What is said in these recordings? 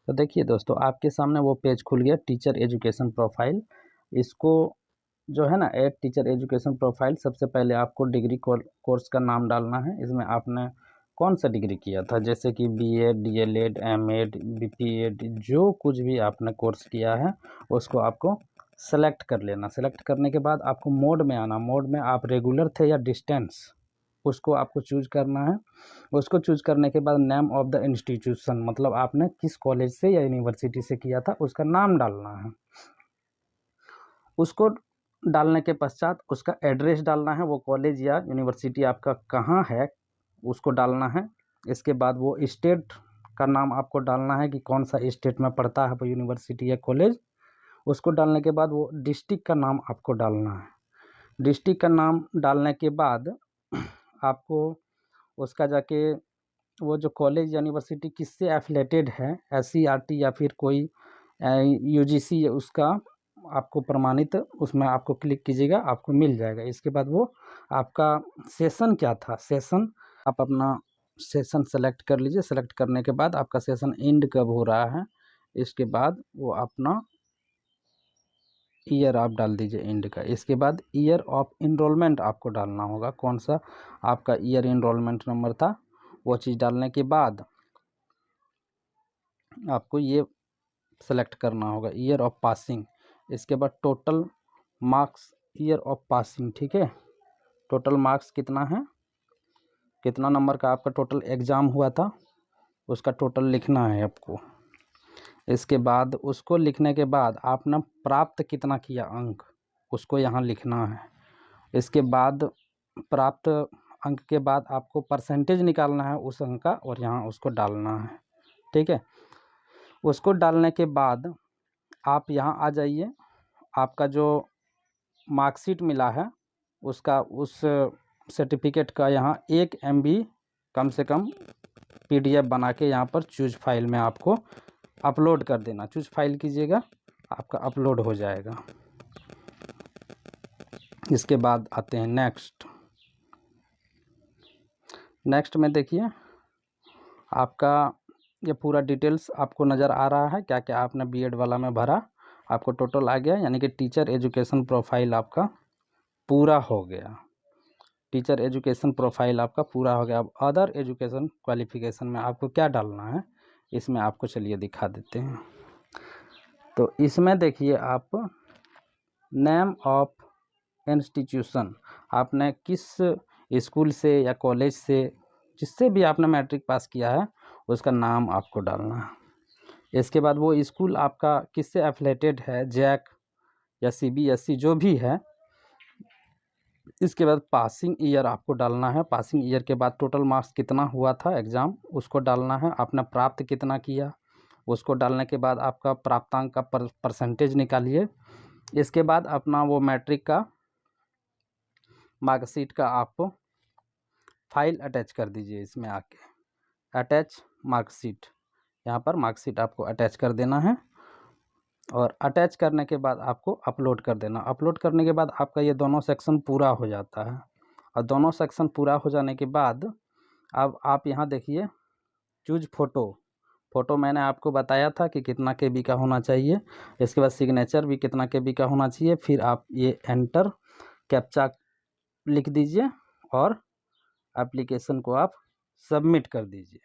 तो देखिए दोस्तों, आपके सामने वो पेज खुल गया, टीचर एजुकेशन प्रोफाइल। इसको जो है ना, ऐड टीचर एजुकेशन प्रोफाइल, सबसे पहले आपको डिग्री कोर्स का नाम डालना है। इसमें आपने कौन सा डिग्री किया था, जैसे कि बीएड, डीएलएड, एमएड, बीपीएड, जो कुछ भी आपने कोर्स किया है उसको आपको सेलेक्ट कर लेना। सेलेक्ट करने के बाद आपको मोड में आना। मोड में आप रेगुलर थे या डिस्टेंस, उसको आपको चूज करना है। उसको चूज करने के बाद नेम ऑफ द इंस्टीट्यूशन, मतलब आपने किस कॉलेज से या यूनिवर्सिटी से किया था उसका नाम डालना है। उसको डालने के पश्चात उसका एड्रेस डालना है, वो कॉलेज या यूनिवर्सिटी आपका कहाँ है उसको डालना है। इसके बाद वो स्टेट का नाम आपको डालना है कि कौन सा स्टेट में पड़ता है वो यूनिवर्सिटी या कॉलेज। उसको डालने के बाद वो डिस्ट्रिक्ट का नाम आपको डालना है। डिस्ट्रिक्ट का नाम डालने के बाद आपको उसका जाके वो जो कॉलेज यूनिवर्सिटी किससे एफिलेटेड है, एससीईआरटी या फिर कोई यूजीसी, उसका आपको प्रमाणित, उसमें आपको क्लिक कीजिएगा, आपको मिल जाएगा। इसके बाद वो आपका सेशन क्या था, सेशन आप अपना सेशन सेलेक्ट कर लीजिए। सेलेक्ट करने के बाद आपका सेशन एंड कब हो रहा है, इसके बाद वो अपना ईयर आप डाल दीजिए एंड का। इसके बाद ईयर ऑफ इनरोलमेंट आपको डालना होगा, कौन सा आपका ईयर इनरोलमेंट नंबर था, वो चीज़ डालने के बाद आपको ये सेलेक्ट करना होगा ईयर ऑफ पासिंग। इसके बाद total marks year of passing, ठीक है। टोटल मार्क्स कितना है, कितना नंबर का आपका टोटल एग्ज़ाम हुआ था, उसका टोटल लिखना है आपको। इसके बाद उसको लिखने के बाद आपने प्राप्त कितना किया अंक, उसको यहाँ लिखना है। इसके बाद प्राप्त अंक के बाद आपको परसेंटेज निकालना है उस अंक का और यहाँ उसको डालना है, ठीक है। उसको डालने के बाद आप यहाँ आ जाइए। आपका जो मार्कशीट मिला है उसका, उस सर्टिफिकेट का यहाँ 1 MB कम से कम PDF बना के यहाँ पर चूज फाइल में आपको अपलोड कर देना। चूज फाइल कीजिएगा, आपका अपलोड हो जाएगा। इसके बाद आते हैं नेक्स्ट। नेक्स्ट में देखिए आपका ये पूरा डिटेल्स आपको नज़र आ रहा है, क्या क्या आपने बीएड वाला में भरा, आपको टोटल आ गया। यानी कि टीचर एजुकेशन प्रोफाइल आपका पूरा हो गया। टीचर एजुकेशन प्रोफाइल आपका पूरा हो गया। अब अदर एजुकेशन क्वालिफिकेशन में आपको क्या डालना है, इसमें आपको चलिए दिखा देते हैं। तो इसमें देखिए आप नेम ऑफ इंस्टीट्यूशन, आपने किस स्कूल से या कॉलेज से, जिससे भी आपने मैट्रिक पास किया है उसका नाम आपको डालना है। इसके बाद वो स्कूल आपका किससे एफिलेटेड है, जैक या सीबीएसई जो भी है। इसके बाद पासिंग ईयर आपको डालना है। पासिंग ईयर के बाद टोटल मार्क्स कितना हुआ था एग्ज़ाम, उसको डालना है। आपने प्राप्त कितना किया, उसको डालने के बाद आपका प्राप्तांक का परसेंटेज निकालिए। इसके बाद अपना वो मैट्रिक का मार्कशीट का आप फाइल अटैच कर दीजिए। इसमें आके अटैच मार्कशीट, यहाँ पर मार्कशीट आपको अटैच कर देना है और अटैच करने के बाद आपको अपलोड कर देना। अपलोड करने के बाद आपका ये दोनों सेक्शन पूरा हो जाता है। और दोनों सेक्शन पूरा हो जाने के बाद अब आप यहाँ देखिए चूज फ़ोटो। फ़ोटो मैंने आपको बताया था कि कितना KB का होना चाहिए। इसके बाद सिग्नेचर भी कितना KB का होना चाहिए। फिर आप ये एंटर कैप्चा लिख दीजिए और एप्लीकेशन को आप सबमिट कर दीजिए।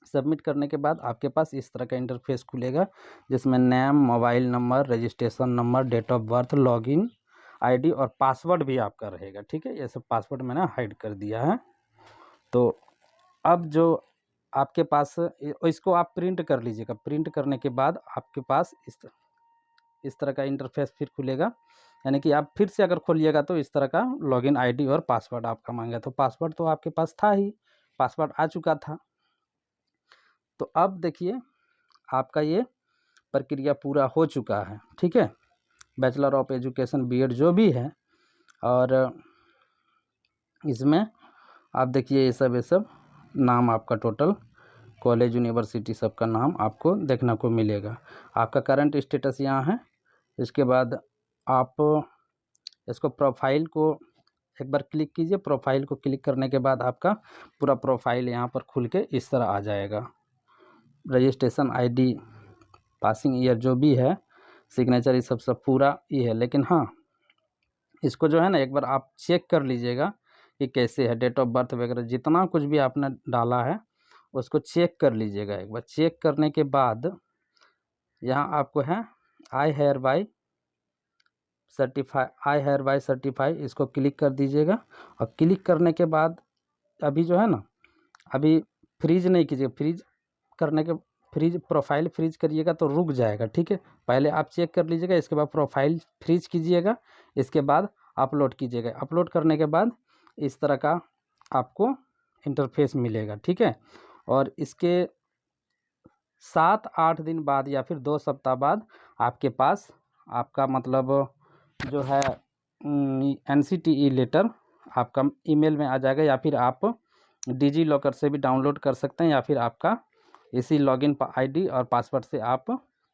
सबमिट करने के बाद आपके पास इस तरह का इंटरफेस खुलेगा, जिसमें name, mobile number, registration number, date of birth, login ID और पासवर्ड भी आपका रहेगा, ठीक है। ये सब पासवर्ड मैंने हाइड कर दिया है। तो अब जो आपके पास इसको आप प्रिंट कर लीजिएगा। प्रिंट करने के बाद आपके पास इस तरह का इंटरफेस फिर खुलेगा। यानी कि आप फिर से अगर खोलिएगा तो इस तरह का लॉगिन ID और पासवर्ड आपका मांगा। तो पासवर्ड तो आपके पास था ही, पासवर्ड आ चुका था। तो अब देखिए आपका ये प्रक्रिया पूरा हो चुका है, ठीक है। बैचलर ऑफ एजुकेशन BEd जो भी है, और इसमें आप देखिए ये सब नाम आपका टोटल कॉलेज यूनिवर्सिटी सबका नाम आपको देखने को मिलेगा। आपका करंट स्टेटस यहाँ है। इसके बाद आप इसको प्रोफाइल को एक बार क्लिक कीजिए। प्रोफाइल को क्लिक करने के बाद आपका पूरा प्रोफाइल यहाँ पर खुल के इस तरह आ जाएगा। रजिस्ट्रेशन आईडी, पासिंग ईयर जो भी है, सिग्नेचर, ये सब पूरा ये है। लेकिन हाँ, इसको जो है ना एक बार आप चेक कर लीजिएगा कि कैसे है, डेट ऑफ बर्थ वगैरह जितना कुछ भी आपने डाला है उसको चेक कर लीजिएगा एक बार। चेक करने के बाद यहाँ आपको है आई हेयर बाई सर्टिफाई, इसको क्लिक कर दीजिएगा। और क्लिक करने के बाद अभी जो है ना, अभी फ्रीज नहीं कीजिए, फ्रीज प्रोफाइल फ्रीज करिएगा तो रुक जाएगा, ठीक है। पहले आप चेक कर लीजिएगा, इसके बाद प्रोफाइल फ्रीज कीजिएगा, इसके बाद अपलोड कीजिएगा। अपलोड करने के बाद इस तरह का आपको इंटरफेस मिलेगा, ठीक है। और इसके 7-8 दिन बाद या फिर 2 सप्ताह बाद आपके पास आपका मतलब जो है NCTE लेटर आपका ईमेल में आ जाएगा, या फिर आप डिजी लॉकर से भी डाउनलोड कर सकते हैं, या फिर आपका इसी लॉगिन आईडी और पासवर्ड से आप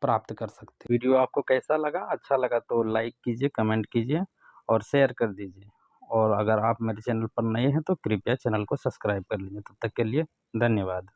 प्राप्त कर सकते हैं। वीडियो आपको कैसा लगा? अच्छा लगा तो लाइक कीजिए, कमेंट कीजिए और शेयर कर दीजिए। और अगर आप मेरे चैनल पर नए हैं तो कृपया चैनल को सब्सक्राइब कर लीजिए। तब तक के लिए धन्यवाद।